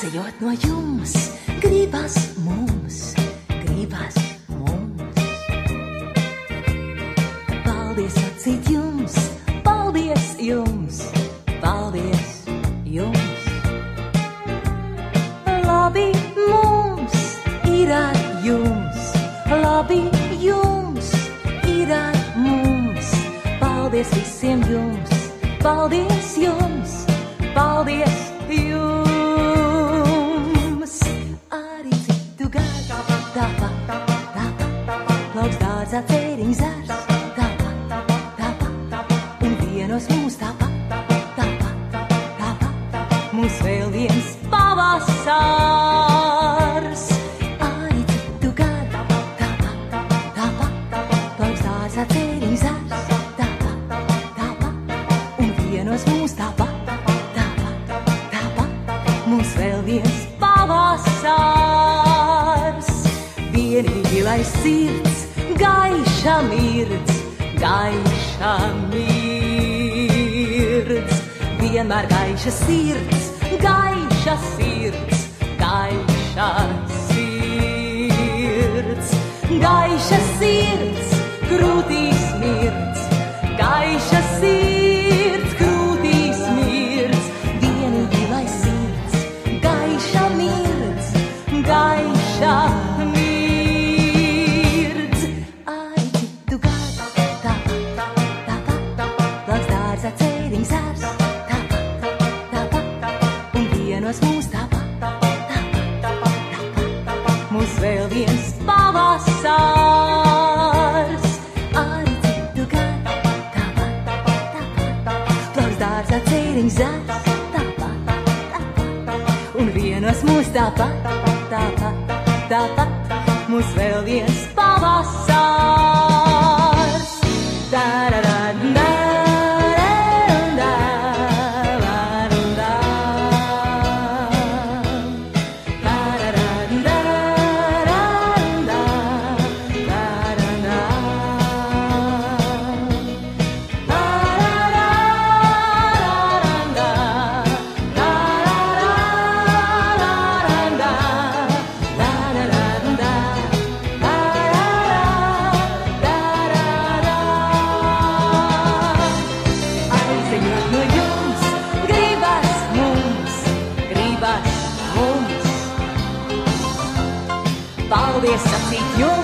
Aizejot no jums, gribas mums, gribas mums. Paldies sacīt jums, paldies jums, paldies jums. Labi mums ir ar jums, labi jums ir ar mums. Paldies visiem jums, paldies jums, paldies jums. Arī citu gadu, tāpat, lauks dārzā cēriņš zars, tāpat, un vienos mūs tāpat, mums vēl viens pavasars. Arī citu gadu, tāpat, lauks dārzā cēriņš zars, tāpat, un vienos mūs tāpat. Mums vēl viens pavasars. Vienīgi lai sirds gaiša mirdz, gaiša mirdz. Vienmēr gaiša sirds, gaiša sirds, gaiša sirds. Gaiša sirds, krūtīs mirdz, gaiša sirds, krūtīs mirdz. Vienīgi lai sirds gaiša mirdz, gaiša mirdz. Arī citu gadu, tāpat, lauks dārzā cēriņš zars, tāpat, un vienos mūs tāpat, mums vēl viens pavasars. Arī citu gadu, tāpat, lauks dārzā cēriņš zars, un vienos mūs tāpat, mums vēl viens pavasars. Paldies sacīt jums.